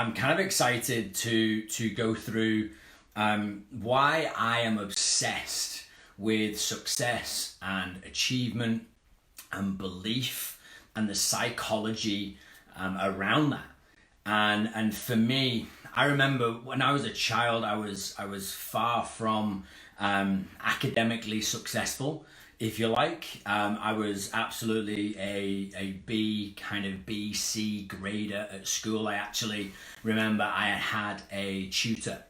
I'm kind of excited to go through why I am obsessed with success and achievement and belief and the psychology around that. And for me, I remember when I was a child, I was far from academically successful, if you like. I was absolutely a B, C grader at school. I actually remember I had a tutor.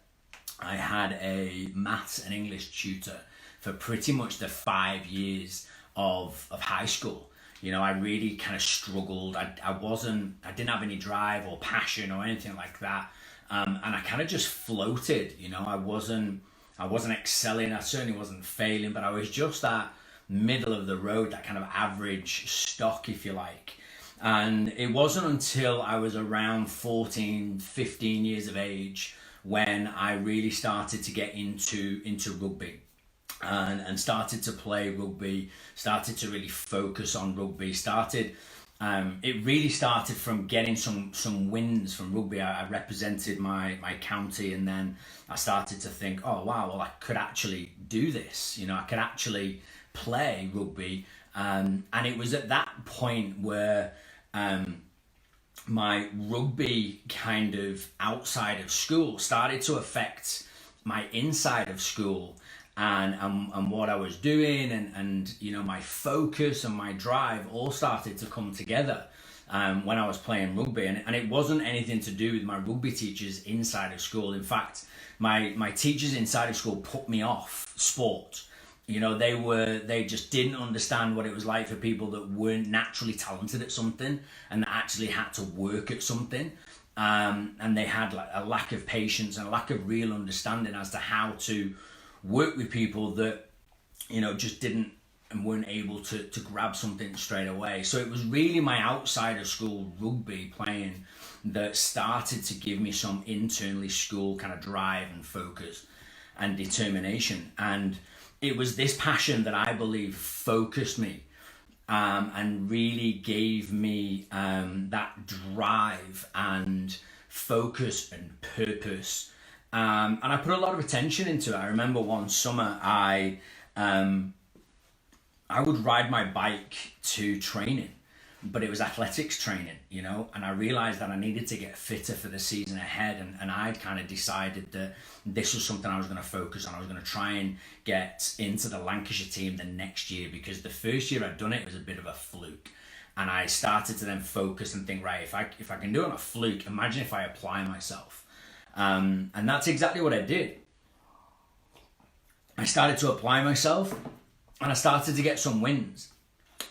I had a maths and English tutor for pretty much the 5 years of high school. You know, I really kind of struggled. I didn't have any drive or passion or anything like that. And I kind of just floated, you know. I wasn't excelling. I certainly wasn't failing, but I was just that middle of the road, that kind of average stock, if you like. And it wasn't until I was around 14, 15 years of age when I really started to get into rugby. And started to play rugby, started to really focus on rugby, it really started from getting some wins from rugby. I represented my county, and then I started to think, oh wow, well I could actually do this, you know, I could actually play rugby. And it was at that point where my rugby kind of outside of school started to affect my inside of school. And what I was doing and you know, my focus and my drive all started to come together when I was playing rugby. And it wasn't anything to do with my rugby teachers inside of school. In fact, my teachers inside of school put me off sport. You know, they just didn't understand what it was like for people that weren't naturally talented at something and that actually had to work at something. And they had like a lack of patience and a lack of real understanding as to how to work with people that, you know, just didn't and weren't able to grab something straight away. So it was really my outside of school rugby playing that started to give me some internally school kind of drive and focus and determination. And it was this passion that I believe focused me and really gave me that drive and focus and purpose. And I put a lot of attention into it. I remember one summer I would ride my bike to training, but it was athletics training, you know, and I realized that I needed to get fitter for the season ahead. And I'd kind of decided that this was something I was going to focus on. I was going to try and get into the Lancashire team the next year, because the first year I'd done it was a bit of a fluke. And I started to then focus and think, right, if I can do it on a fluke, imagine if I apply myself. And that's exactly what I did. I started to apply myself and I started to get some wins.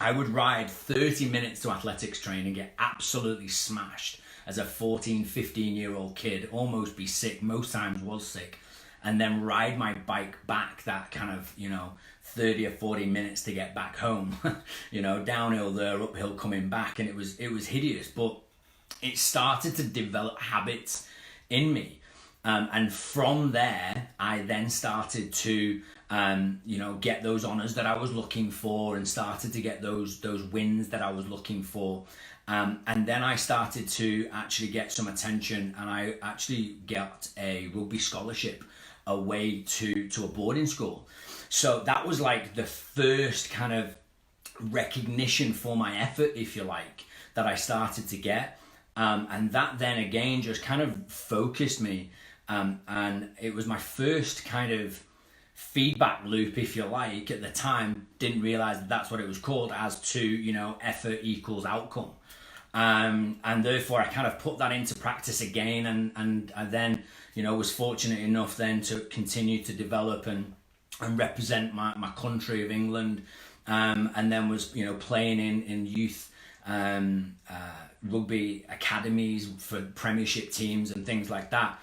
I would ride 30 minutes to athletics training, get absolutely smashed as a 14, 15-year-old kid, almost be sick, most times was sick, and then ride my bike back that kind of, you know, 30 or 40 minutes to get back home, you know, downhill there, uphill coming back. And it was hideous, but it started to develop habits in me. And from there, I then started to, you know, get those honours that I was looking for and started to get those wins that I was looking for. And then I started to actually get some attention, and I actually got a rugby scholarship away to a boarding school. So that was like the first kind of recognition for my effort, if you like, that I started to get. And that then again just kind of focused me, and it was my first kind of feedback loop, if you like. At the time, didn't realize that that's what it was called, as to, you know, effort equals outcome. And therefore I kind of put that into practice again, and I then, you know, was fortunate enough then to continue to develop and represent my country of England, and then was, you know, playing in youth rugby academies for premiership teams and things like that.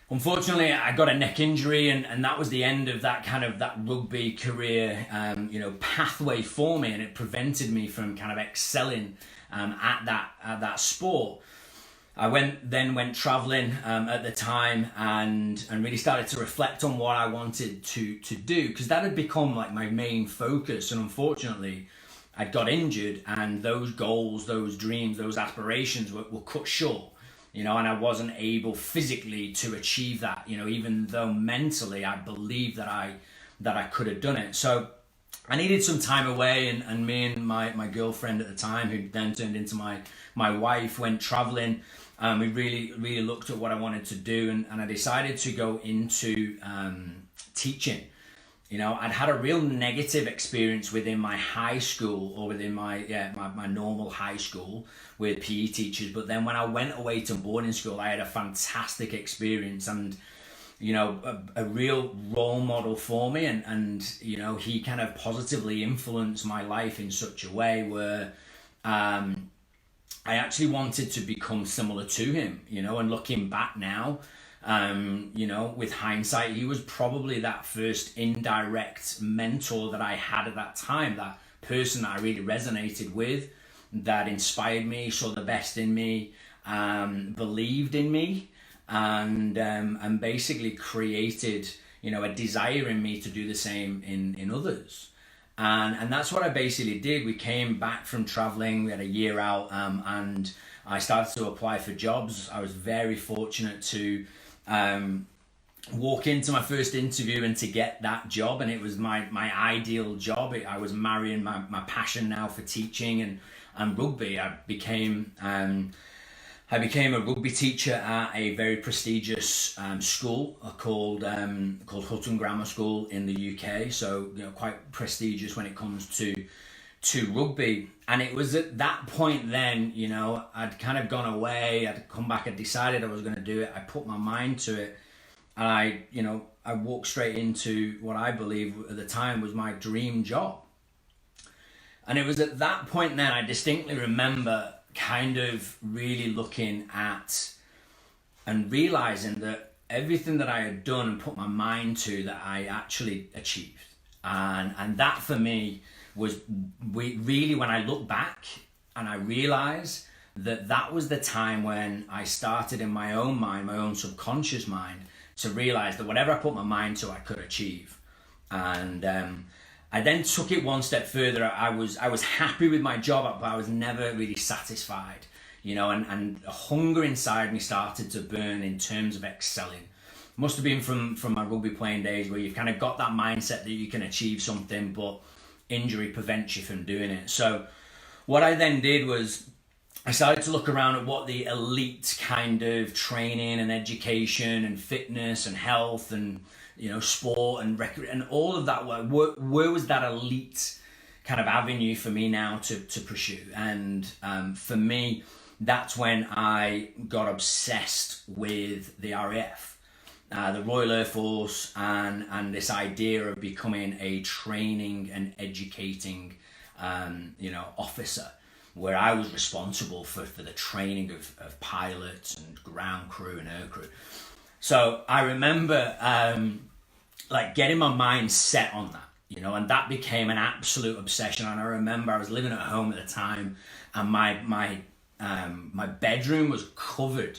Unfortunately, I got a neck injury, and that was the end of that kind of that rugby career, you know, pathway for me, and it prevented me from kind of excelling at that sport. I went traveling at the time, and really started to reflect on what I wanted to do, because that had become like my main focus. And unfortunately, I got injured, and those goals, those dreams, those aspirations were cut short. you know, and I wasn't able physically to achieve that, you know, even though mentally I believed that I could have done it. So I needed some time away, and me and my girlfriend at the time, who then turned into my wife, went traveling. We really looked at what I wanted to do, and I decided to go into teaching. You know, I'd had a real negative experience within my high school, or within my normal high school, with PE teachers. But then when I went away to boarding school, I had a fantastic experience, and you know, a real role model for me, and you know, he kind of positively influenced my life in such a way where I actually wanted to become similar to him, you know. And looking back now, you know, with hindsight, he was probably that first indirect mentor that I had at that time, that person that I really resonated with, that inspired me, saw the best in me, believed in me, and basically created, you know, a desire in me to do the same in others. And that's what I basically did. We came back from traveling, we had a year out, and I started to apply for jobs. I was very fortunate to walk into my first interview and to get that job, and it was my ideal job. I was marrying my passion now for teaching and rugby. I became a rugby teacher at a very prestigious school called Hutton Grammar School in the UK. So, you know, quite prestigious when it comes to rugby. And it was at that point then, you know, I'd kind of gone away, I'd come back, I decided I was going to do it, I put my mind to it, and I walked straight into what I believe at the time was my dream job. And it was at that point then, I distinctly remember kind of really looking at and realizing that everything that I had done and put my mind to, that I actually achieved. And that for me was really, when I look back and I realize that was the time when I started in my own mind, my own subconscious mind, to realize that whatever I put my mind to, I could achieve. And I then took it one step further. I was happy with my job, but I was never really satisfied, you know, and a hunger inside me started to burn in terms of excelling. Must have been from my rugby playing days, where you've kind of got that mindset that you can achieve something, but injury prevents you from doing it. So what I then did was I started to look around at what the elite kind of training and education and fitness and health and, you know, sport and and all of that, where was that elite kind of avenue for me now to pursue. And for me, that's when I got obsessed with the RAF, the Royal Air Force, and this idea of becoming a training and educating officer, where I was responsible for the training of pilots and ground crew and air crew. So I remember getting my mind set on that, you know, and that became an absolute obsession. And I remember I was living at home at the time, and my bedroom was covered,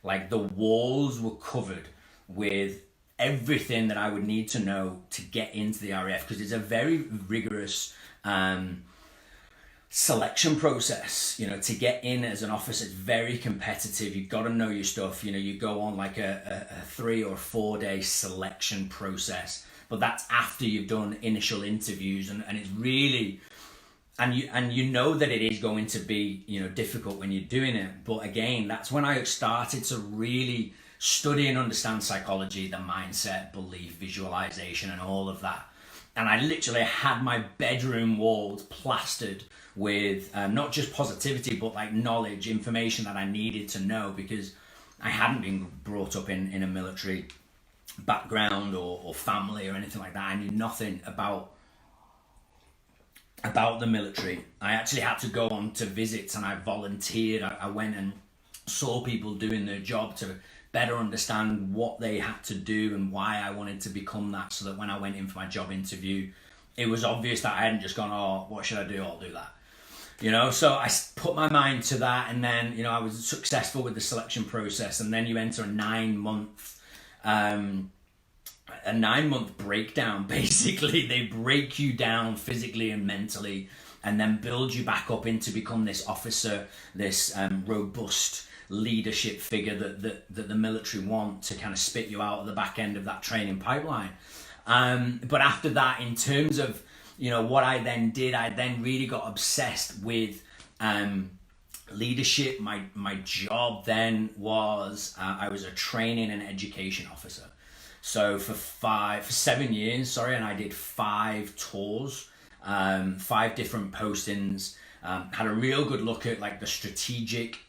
like the walls were covered with everything that I would need to know to get into the RAF, because it's a very rigorous selection process. You know, to get in as an officer, it's very competitive. You've got to know your stuff. You know, you go on like a 3 or 4 day selection process, but that's after you've done initial interviews, and it's really, and you know that it is going to be, you know, difficult when you're doing it. But again, that's when I started to really study and understand psychology, the mindset, belief, visualization, and all of that. And I literally had my bedroom walls plastered with not just positivity, but like knowledge, information that I needed to know, because I hadn't been brought up in a military background or family or anything like that. I knew nothing about the military. I actually had to go on to visits, and I volunteered. I went and saw people doing their job to better understand what they had to do and why I wanted to become that, so that when I went in for my job interview, it was obvious that I hadn't just gone, oh, what should I do? I'll do that. You know, so I put my mind to that, and then, you know, I was successful with the selection process, and then you enter a 9-month breakdown. Basically, they break you down physically and mentally, and then build you back up into become this officer, this robust leadership figure that the military want to kind of spit you out at the back end of that training pipeline. But after that, in terms of, what I then did, I then really got obsessed with leadership. My job then was, I was a training and education officer. So for 7 years, and I did 5 tours, 5 different postings, had a real good look at like the strategic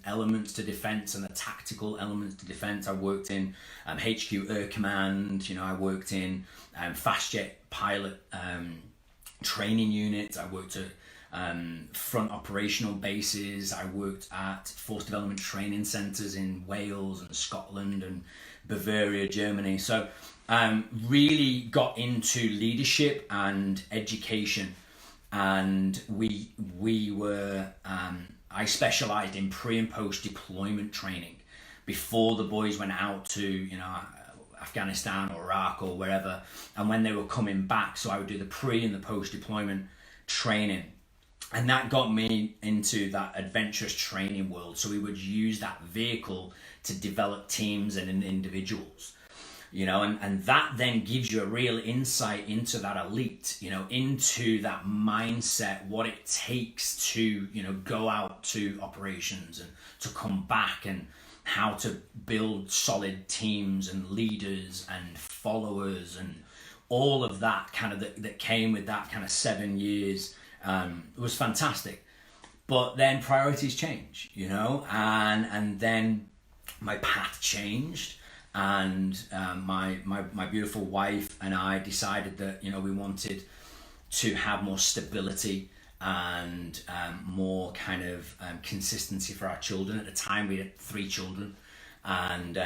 elements to defense and the tactical elements to defense. I worked in HQ Air Command, I worked in fast jet pilot training units. I worked at front operational bases. I worked at force development training centres in Wales and Scotland and Bavaria, Germany. So really got into leadership and education, and we were I specialised in pre and post deployment training before the boys went out to Afghanistan or Iraq or wherever, and when they were coming back. So I would do the pre and the post deployment training, and that got me into that adventurous training world. So we would use that vehicle to develop teams and individuals, and that then gives you a real insight into that elite, into that mindset, what it takes to, go out to operations and to come back, and how to build solid teams and leaders and followers, and all of that kind of that came with that kind of 7 years. It was fantastic. But then priorities change, and then my path changed, and my beautiful wife and I decided that we wanted to have more stability and more kind of consistency for our children. At the time we had 3 children, and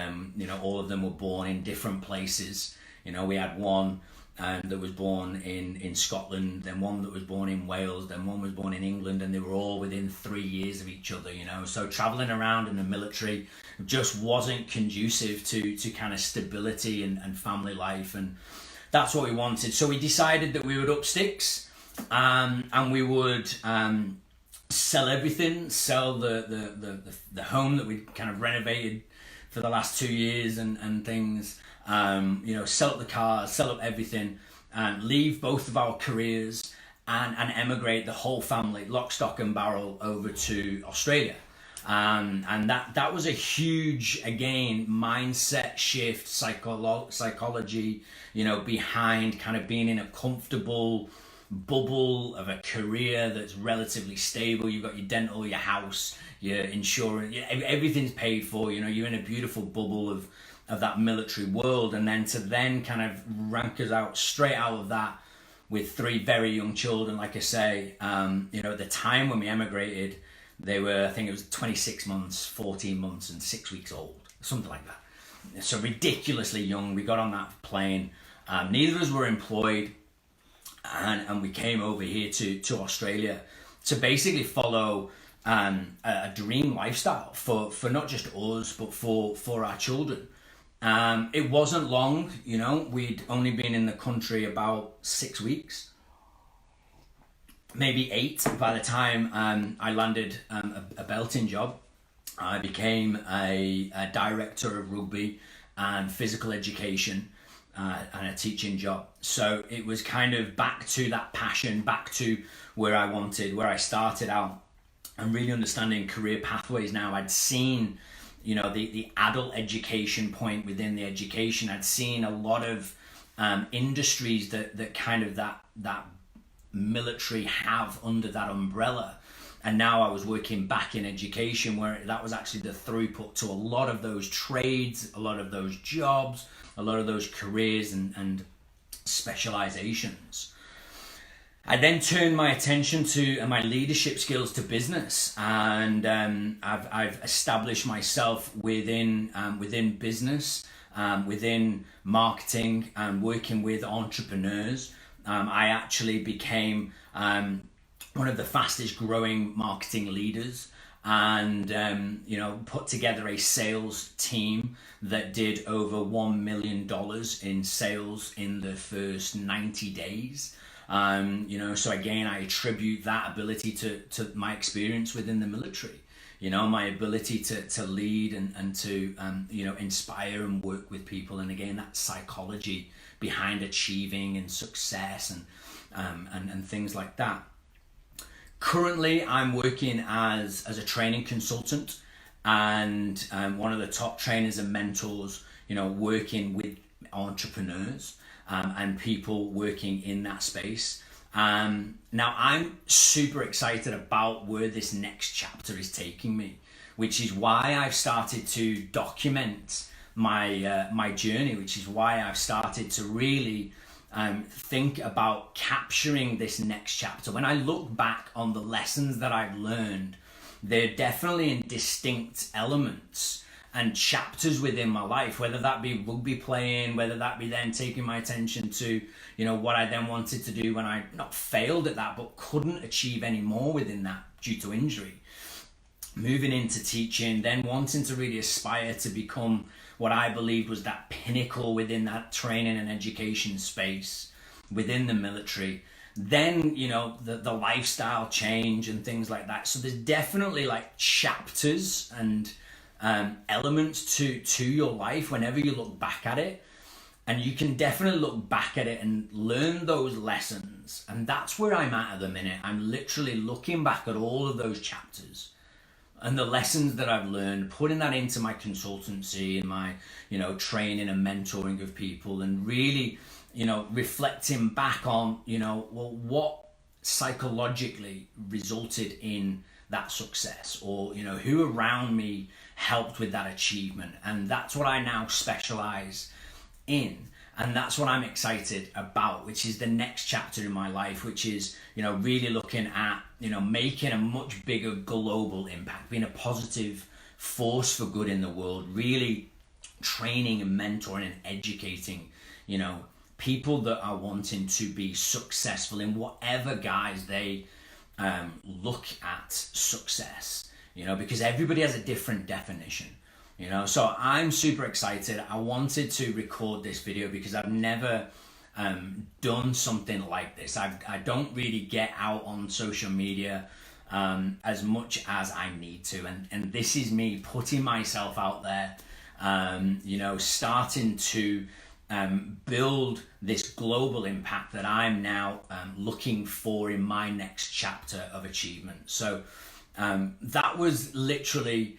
all of them were born in different places. We had one that was born in Scotland, then one that was born in Wales, then one was born in England, and they were all within 3 years of each other. So traveling around in the military just wasn't conducive to kind of stability and family life, and that's what we wanted. So we decided that we would up sticks, and we would sell everything, sell the home that we kind of renovated for the last 2 years and things, sell up the cars, sell up everything, and leave both of our careers and emigrate the whole family, lock, stock and barrel, over to Australia. And that was a huge, again, mindset shift, psychology, behind kind of being in a comfortable bubble of a career that's relatively stable. You've got your dental, your house, your insurance, everything's paid for. You're in a beautiful bubble of that military world, and then to kind of rank us out straight out of that with 3 very young children. Like I say, at the time when we emigrated, they were, I think it was 26 months, 14 months and 6 weeks old, something like that. So ridiculously young. We got on that plane. Neither of us were employed, and we came over here to Australia to basically follow a dream lifestyle for not just us, but for our children. It wasn't long, we'd only been in the country about 6 weeks, maybe 8 by the time I landed a belting job. I became a director of rugby and physical education, and a teaching job. So it was kind of back to that passion, back to where I started out, and really understanding career pathways. Now I'd seen the adult education point within the education. I'd seen a lot of industries that kind of that military have under that umbrella, and now I was working back in education, where that was actually the throughput to a lot of those trades, a lot of those jobs, a lot of those careers and specializations. I then turned my attention to my leadership skills to business, and I've established myself within business, within marketing, and working with entrepreneurs. I actually became one of the fastest growing marketing leaders, and put together a sales team that did over $1 million in sales in the first 90 days. So again, I attribute that ability to my experience within the military. my ability to lead and to, inspire and work with people. And again, that psychology behind achieving and success and things like that. Currently, I'm working as a training consultant and one of the top trainers and mentors, working with entrepreneurs and people working in that space. Now I'm super excited about where this next chapter is taking me, which is why I've started to document my journey, which is why I've started to really think about capturing this next chapter. When I look back on the lessons that I've learned, they're definitely in distinct elements and chapters within my life, whether that be rugby playing, whether that be then taking my attention to, what I then wanted to do when I not failed at that, but couldn't achieve any more within that due to injury. Moving into teaching, then wanting to really aspire to become what I believed was that pinnacle within that training and education space within the military. Then, the lifestyle change and things like that. So there's definitely like chapters and elements to your life whenever you look back at it, and you can definitely look back at it and learn those lessons. And that's where I'm at the minute. I'm literally looking back at all of those chapters and the lessons that I've learned, putting that into my consultancy and my training and mentoring of people, and really reflecting back on what psychologically resulted in that success, or who around me helped with that achievement. And that's what I now specialize in, and that's what I'm excited about, which is the next chapter in my life, which is really looking at making a much bigger global impact, being a positive force for good in the world, really training and mentoring and educating people that are wanting to be successful in whatever guise they look at success, because everybody has a different definition, so I'm super excited. I wanted to record this video because I've never done something like this. I don't really get out on social media as much as I need to, and this is me putting myself out there, starting to build this global impact that I'm now looking for in my next chapter of achievement. So that was literally,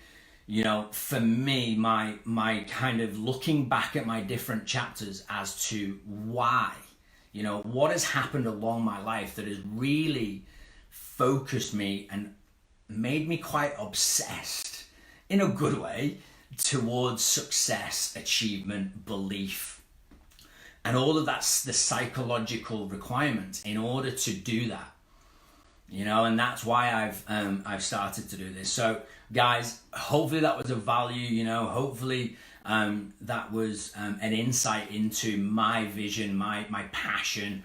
for me, my kind of looking back at my different chapters as to why, what has happened along my life that has really focused me and made me quite obsessed in a good way towards success, achievement, belief, and all of that's the psychological requirements in order to do that, and that's why I've started to do this. So guys, hopefully that was of value, hopefully that was an insight into my vision, my passion,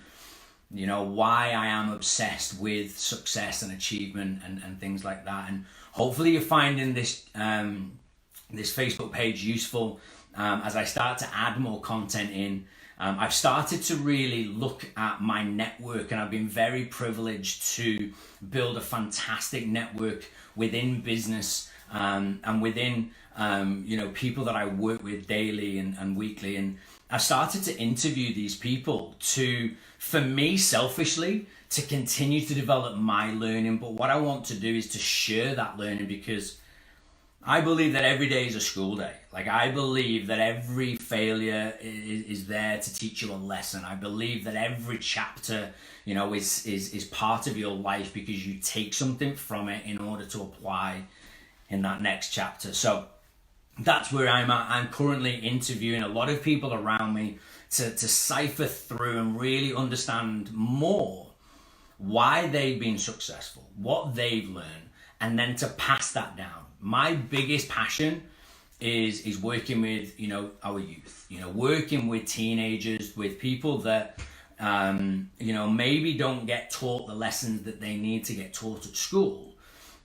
why I am obsessed with success and achievement and things like that. And hopefully you're finding this Facebook page useful as I start to add more content in. I've started to really look at my network, and I've been very privileged to build a fantastic network within business and within people that I work with daily and weekly. And I've started to interview these people for me selfishly, to continue to develop my learning. But what I want to do is to share that learning, because I believe that every day is a school day. Like, I believe that every failure is there to teach you a lesson. I believe that every chapter, is part of your life, because you take something from it in order to apply in that next chapter. So that's where I'm at. I'm currently interviewing a lot of people around me to cipher through and really understand more why they've been successful, what they've learned, and then to pass that down. My biggest passion is working with our youth, working with teenagers, with people that maybe don't get taught the lessons that they need to get taught at school.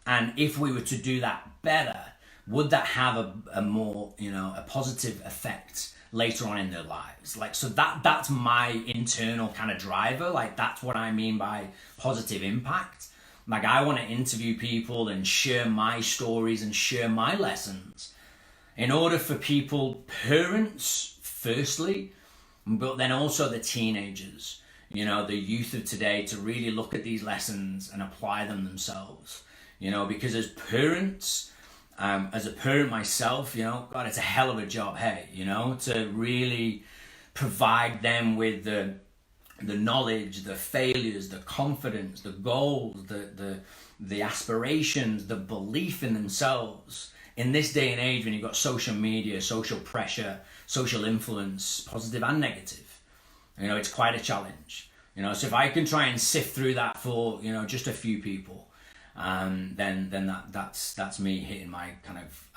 And if we were to do that better, would that have a more a positive effect later on in their lives? Like, so that's my internal kind of driver. Like, that's what I mean by positive impact. Like, I want to interview people and share my stories and share my lessons in order for people, parents firstly, but then also the teenagers, you know, the youth of today, to really look at these lessons and apply them themselves. You know, because as parents, as a parent myself, you know, God, it's a hell of a job, hey, you know, to really provide them with the knowledge, the failures, the confidence, the goals, the aspirations, the belief in themselves. In this day and age, when you've got social media, social pressure, social influence, positive and negative, you know, it's quite a challenge. You know, so if I can try and sift through that for, you know, just a few people, then that's me hitting my kind of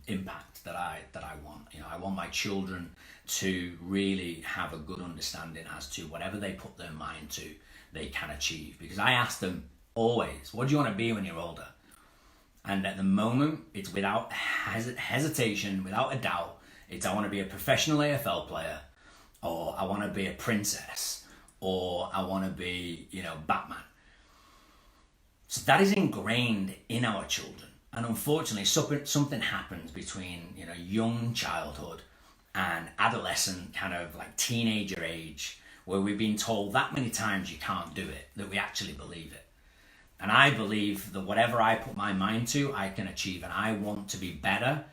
impact that I want. You know, I want my children to really have a good understanding as to whatever they put their mind to, they can achieve. Because I ask them always, what do you want to be when you're older? And at the moment, it's without hesitation, without a doubt, it's I want to be a professional AFL player, or I want to be a princess, or I want to be, you know, Batman. So that is ingrained in our children. And unfortunately, something happens between, you know, young childhood and adolescent, kind of like teenager age, where we've been told that many times you can't do it, that we actually believe it. And I believe that whatever I put my mind to, I can achieve. And I want to be better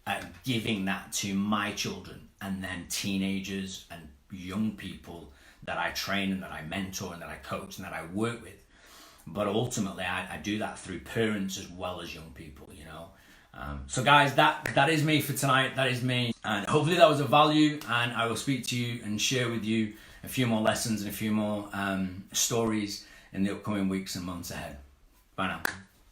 at giving that to my children, and then teenagers and young people that I train and that I mentor and that I coach and that I work with. But ultimately, I do that through parents as well as young people, you know. So guys, that is me for tonight. That is me. And hopefully that was of value. And I will speak to you and share with you a few more lessons and a few more stories in the upcoming weeks and months ahead. Bye now.